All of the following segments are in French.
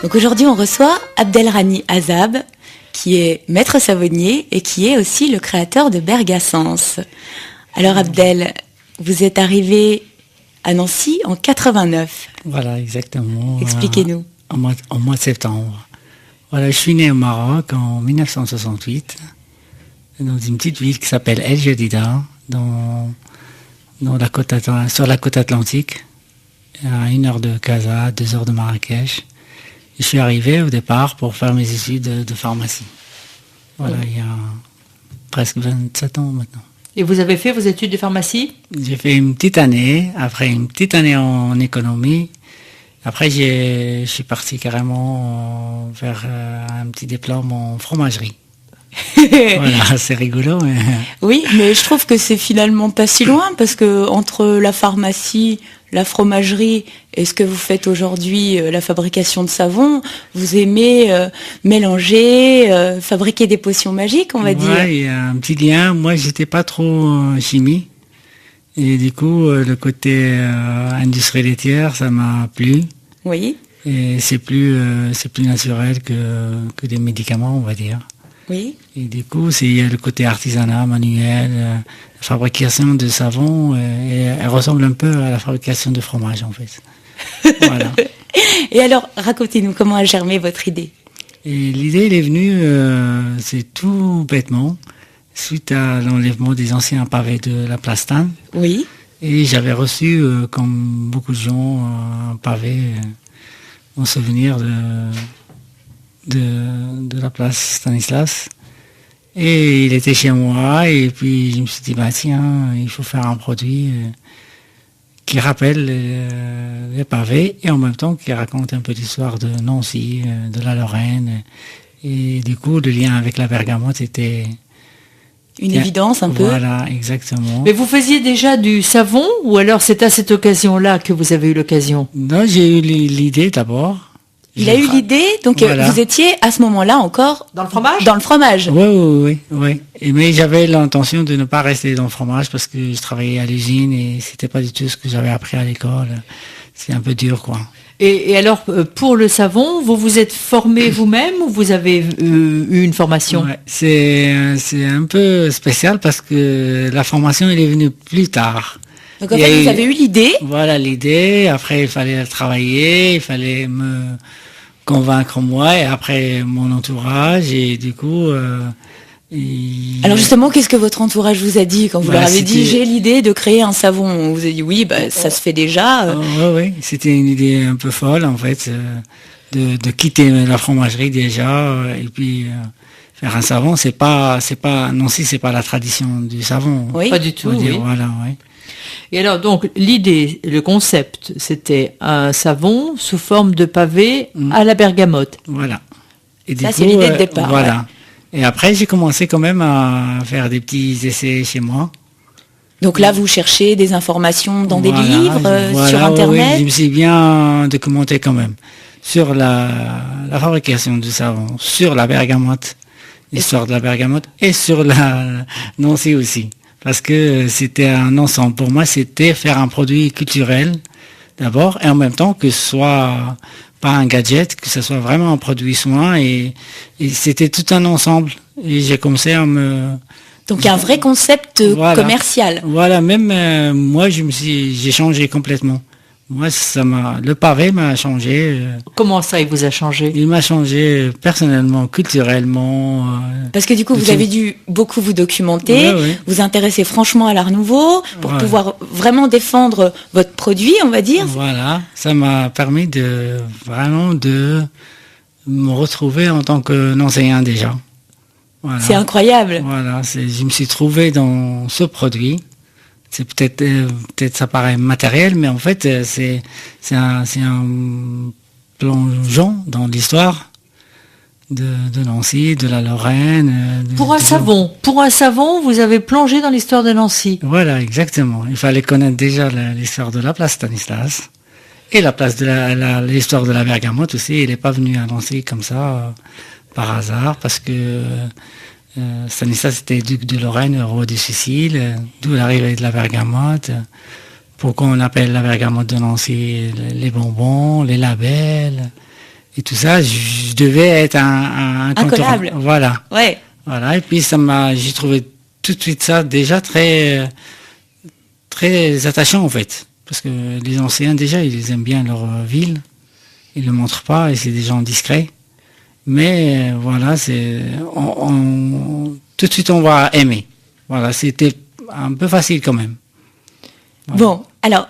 Donc aujourd'hui, on reçoit Abdelrani Azab, qui est maître savonnier et qui est aussi le créateur de Bergassens. Alors Abdel, vous êtes arrivé à Nancy en 89. Voilà, exactement. Expliquez-nous. En mois de septembre. Voilà, je suis né au Maroc en 1968, dans une petite ville qui s'appelle El Jadida, sur la côte atlantique, à 1 heure de Casa, 2 heures de Marrakech. Je suis arrivé au départ pour faire mes études de pharmacie. Voilà, il y a presque 27 ans maintenant. Et vous avez fait vos études de pharmacie ? J'ai fait une petite année, après une petite année en économie. Après, je suis parti carrément vers un petit diplôme en fromagerie. Voilà, c'est rigolo. Mais... Oui, mais je trouve que c'est finalement pas si loin, parce que entre la pharmacie, la fromagerie et ce que vous faites aujourd'hui, la fabrication de savon, vous aimez mélanger, fabriquer des potions magiques, on va dire. Oui, il y a un petit lien. Moi, j'étais pas trop chimie. Et du coup, le côté industrie laitière, ça m'a plu. Oui. Et c'est plus naturel que des médicaments, on va dire. Oui. Et du coup, il y a le côté artisanat, manuel, la fabrication de savon, et elle ressemble un peu à la fabrication de fromage, en fait. Voilà. Et alors, racontez-nous comment a germé votre idée. Et l'idée, elle est venue, c'est tout bêtement, suite à l'enlèvement des anciens pavés de la place Tannes. Oui. Et j'avais reçu, comme beaucoup de gens, un pavé en souvenir de la place Stanislas. Et il était chez moi, et puis je me suis dit, bah tiens, il faut faire un produit qui rappelle les pavés, et en même temps qui raconte un peu l'histoire de Nancy, de la Lorraine. Et du coup, le lien avec la bergamote était... Une évidence un peu. Voilà, exactement. Mais vous faisiez déjà du savon, ou alors c'est à cette occasion-là que vous avez eu l'occasion ? Non, j'ai eu l'idée d'abord. Il a eu l'idée, donc voilà. Vous étiez à ce moment-là encore... Dans le fromage ? Dans le fromage. Oui. Mais j'avais l'intention de ne pas rester dans le fromage parce que je travaillais à l'usine et c'était pas du tout ce que j'avais appris à l'école. C'est un peu dur, quoi. Et alors, pour le savon, vous vous êtes formé vous-même ou vous avez eu une formation ? Ouais, c'est un peu spécial parce que la formation, elle est venue plus tard. Donc en fait, vous avez eu l'idée. Voilà l'idée. Après, il fallait travailler, il fallait me convaincre moi et après mon entourage. Et du coup... Alors justement, qu'est-ce que votre entourage vous a dit quand vous leur avez dit j'ai l'idée de créer un savon? On vous a dit oui, ça se fait déjà. Oui, c'était une idée un peu folle en fait, de quitter la fromagerie déjà et puis faire un savon. C'est pas Nancy, c'est pas la tradition du savon. Oui, pas du tout. Oui. Voilà, oui. Et alors donc l'idée, le concept, c'était un savon sous forme de pavé à la bergamote. Voilà. Et ça c'est l'idée de départ. Voilà. Ouais. Et après, j'ai commencé quand même à faire des petits essais chez moi. Donc là, vous cherchez des informations dans des livres, sur Internet. Oui, je me suis bien documenté quand même sur la fabrication du savon, sur la bergamote, l'histoire de la bergamote, et sur la Nancy aussi. Parce que c'était un ensemble. Pour moi, c'était faire un produit culturel d'abord, et en même temps que ce soit... pas un gadget, que ce soit vraiment un produit soin et c'était tout un ensemble et j'ai commencé à me... Donc un vrai concept commercial. Voilà, même moi j'ai changé complètement. Moi le pavé m'a changé. Comment ça il vous a changé ? Il m'a changé personnellement, culturellement. Parce que du coup vous avez dû beaucoup vous documenter, vous intéresser franchement à l'art nouveau pour pouvoir vraiment défendre votre produit, on va dire. Voilà, ça m'a permis de me retrouver en tant qu'enseignant déjà. Voilà. C'est incroyable. Voilà, je me suis trouvé dans ce produit. C'est peut-être ça paraît matériel, mais en fait c'est un plongeon dans l'histoire de Nancy, de la Lorraine. Pour un savon, vous avez plongé dans l'histoire de Nancy. Voilà, exactement. Il fallait connaître déjà l'histoire de la place Stanislas et la place de l'histoire de la bergamote aussi. Il n'est pas venu à Nancy comme ça par hasard parce que Stanislas était duc de Lorraine, roi de Sicile, d'où l'arrivée de la bergamote. Pourquoi on appelle la bergamote de Nancy les bonbons, les labels. et tout ça, je devais être un Incollable. Voilà. Ouais. Voilà. Et puis j'ai trouvé tout de suite ça déjà très, très attachant en fait. Parce que les anciens déjà, ils aiment bien leur ville. Ils le montrent pas et c'est des gens discrets. Mais voilà, tout de suite on va aimer. Voilà, c'était un peu facile quand même. Voilà. Bon, alors,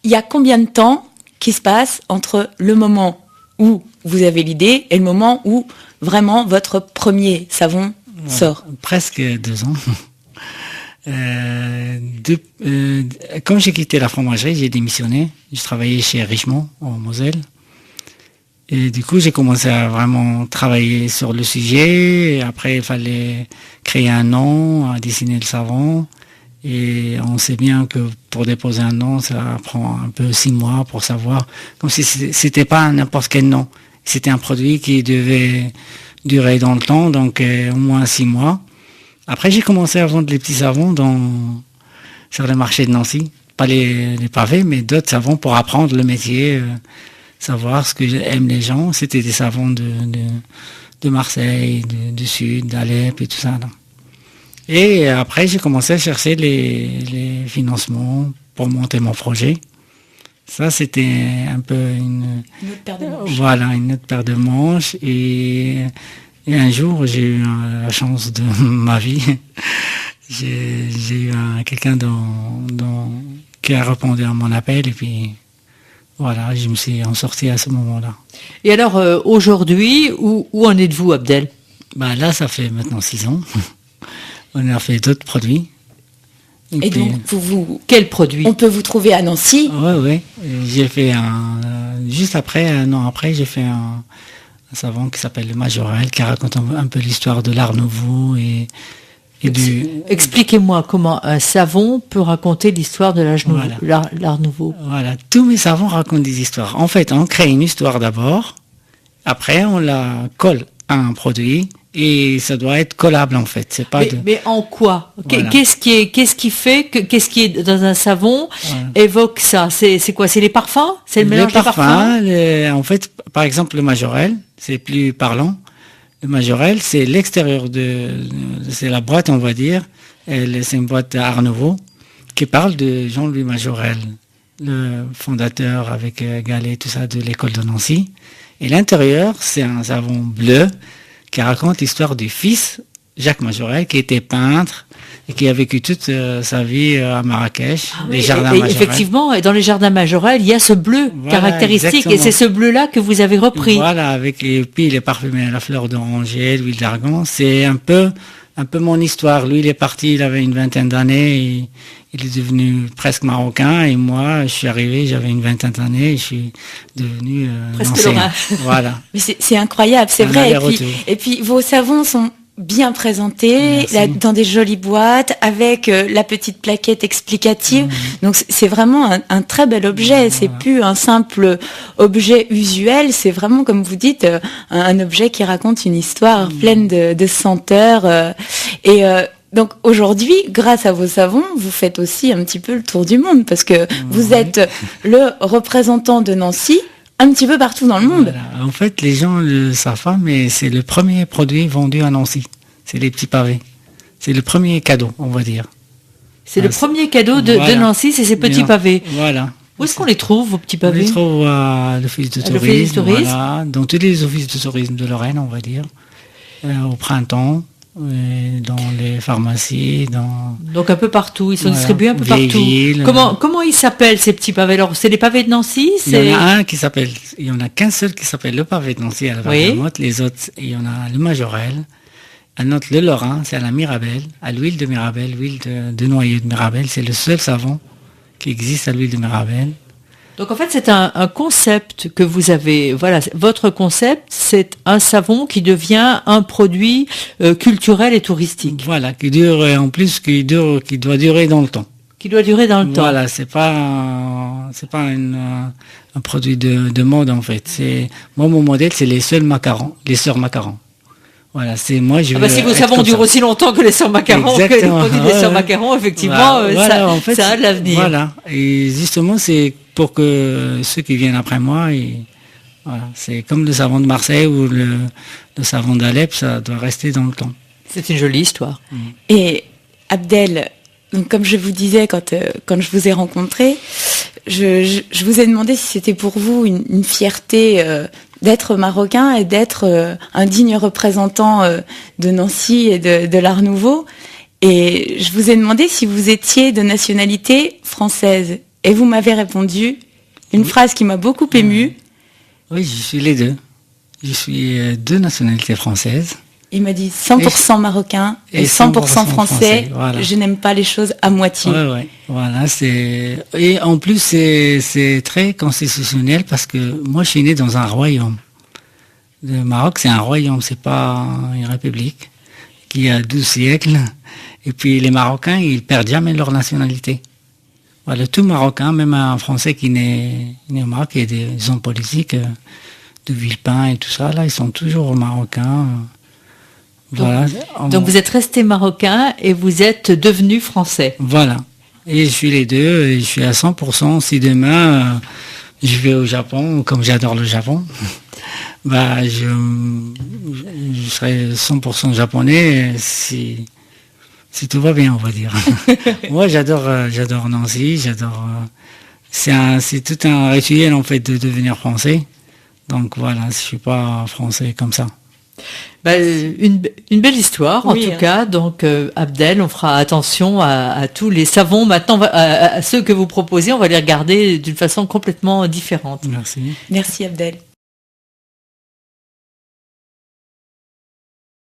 il y a combien de temps qui se passe entre le moment où vous avez l'idée et le moment où vraiment votre premier savon sort? Presque 2 ans. Quand j'ai quitté la fromagerie, j'ai démissionné. Je travaillais chez Richemont, en Moselle. Et du coup, j'ai commencé à vraiment travailler sur le sujet. Et après, il fallait créer un nom, à dessiner le savon. Et on sait bien que pour déposer un nom, ça prend un peu 6 mois pour savoir. Comme si c'était pas n'importe quel nom. C'était un produit qui devait durer dans le temps, donc au moins 6 mois. Après, j'ai commencé à vendre les petits savons sur le marché de Nancy. Pas les pavés, mais d'autres savons pour apprendre le métier, savoir ce que aiment les gens. C'était des savons de Marseille, du Sud, d'Alep et tout ça. Là. Et après, j'ai commencé à chercher les financements pour monter mon projet. Ça, c'était un peu une autre paire de manches. Voilà, une autre paire de manches. Et un jour, j'ai eu la chance de ma vie. J'ai eu quelqu'un qui a répondu à mon appel. Et puis, voilà, je me suis en sorti à ce moment-là. Et alors, aujourd'hui, où en êtes-vous, Abdel? Bah, là, ça fait maintenant 6 ans. On a fait d'autres produits. Et puis, donc, quel produit? on peut vous trouver à Nancy? Oui. J'ai fait juste après, un an après, j'ai fait un savon qui s'appelle le Majorel, qui raconte un peu l'histoire de l'Art Nouveau et du... Expliquez-moi comment un savon peut raconter l'histoire de l'Art Nouveau. Voilà, tous mes savons racontent des histoires. En fait, on crée une histoire d'abord, après on la colle à un produit, et ça doit être collable en fait. C'est pas mais en quoi? Voilà. Qu'est-ce qui fait que qu'est-ce qui est dans un savon évoque ça? C'est quoi? C'est les parfums? C'est le mélange des parfums? En fait, par exemple, le Majorel, c'est plus parlant. Le Majorel, c'est l'extérieur c'est la boîte, on va dire. C'est une boîte Art Nouveau qui parle de Jean-Louis Majorel, le fondateur avec Gallet, tout ça, de l'école de Nancy. Et l'intérieur, c'est un savon bleu qui raconte l'histoire du fils, Jacques Majorel, qui était peintre et qui a vécu toute sa vie à Marrakech, les jardins Majorel. Effectivement, dans les jardins Majorel, il y a ce bleu caractéristique, exactement. Et c'est ce bleu-là que vous avez repris. Voilà, puis il est parfumé à la fleur d'oranger, l'huile d'argan. C'est un peu mon histoire. Lui, il est parti, il avait une 20aine d'années, il est devenu presque marocain, et moi, je suis arrivé, j'avais une 20aine d'années, et je suis devenu presque lorrain. Voilà. Mais c'est incroyable, c'est vrai. Et puis vos savons sont bien présentés, dans des jolies boîtes, avec la petite plaquette explicative. Donc c'est vraiment un très bel objet. C'est plus un simple objet usuel. C'est vraiment, comme vous dites, un objet qui raconte une histoire pleine de senteurs. Donc aujourd'hui, grâce à vos savons, vous faites aussi un petit peu le tour du monde, parce que vous êtes le représentant de Nancy un petit peu partout dans le monde. Voilà. En fait, les gens le savent pas, mais c'est le premier produit vendu à Nancy. C'est les petits pavés. C'est le premier cadeau, on va dire. C'est le premier cadeau de Nancy, c'est ces petits pavés. Voilà. Où est-ce qu'on les trouve, vos petits pavés? On les trouve à l'office de tourisme. Voilà, dans tous les offices de tourisme de Lorraine, on va dire. Au printemps. Dans les pharmacies, donc un peu partout, ils sont distribués un peu partout. Comment ils s'appellent ces petits pavés? Alors c'est les pavés de Nancy? Il y en a il y en a qu'un seul qui s'appelle le pavé de Nancy à la bergamote. Les autres, il y en a le Majorel, un autre le Lorrain, c'est à la Mirabelle, à l'huile de Mirabelle, l'huile de noyau de Mirabelle. C'est le seul savon qui existe à l'huile de Mirabelle. Donc en fait, c'est un concept que vous avez. Voilà, votre concept, c'est un savon qui devient un produit culturel et touristique. Voilà, qui dure en plus, qui doit durer dans le temps. Qui doit durer dans le temps. Voilà, c'est pas un produit de mode en fait. Mon modèle, c'est les seuls macarons, les sœurs macarons. Voilà, c'est moi. Si vos savons durent aussi longtemps que les sœurs macarons, que les produits des sœurs macarons, effectivement, ça a de l'avenir. Voilà, et justement, c'est pour que ceux qui viennent après moi, Voilà, c'est comme le savon de Marseille ou le savon d'Alep, ça doit rester dans le temps. C'est une jolie histoire. Et Abdel, donc comme je vous disais quand je vous ai rencontré, je vous ai demandé si c'était pour vous une fierté d'être marocain et d'être un digne représentant de Nancy et de l'Art Nouveau. Et je vous ai demandé si vous étiez de nationalité française. Et vous m'avez répondu une phrase qui m'a beaucoup émue. Oui, je suis les deux. Je suis de nationalité française. Il m'a dit 100% marocain et 100% français. Voilà. Je n'aime pas les choses à moitié. Ouais. Voilà, et en plus c'est très constitutionnel parce que moi je suis né dans un royaume. Le Maroc c'est un royaume, c'est pas une république qui a 12 siècles. Et puis les Marocains ils perdent jamais leur nationalité. Voilà, tout Marocain, même un Français qui naît au Maroc, il y a des hommes politiques de Villepin et tout ça, là ils sont toujours Marocains. Voilà. Donc vous êtes resté marocain et vous êtes devenu français. Voilà. Et je suis les deux, et je suis à 100%. Si demain je vais au Japon, comme j'adore le Japon, bah je serai 100% japonais si tout va bien, on va dire. Moi j'adore Nancy, c'est tout un rituel en fait de devenir français. Donc voilà, je suis pas français comme ça. Une belle histoire en tout cas. Donc Abdel, on fera attention à tous les savons maintenant, à ceux que vous proposez, on va les regarder d'une façon complètement différente. Merci. Merci Abdel.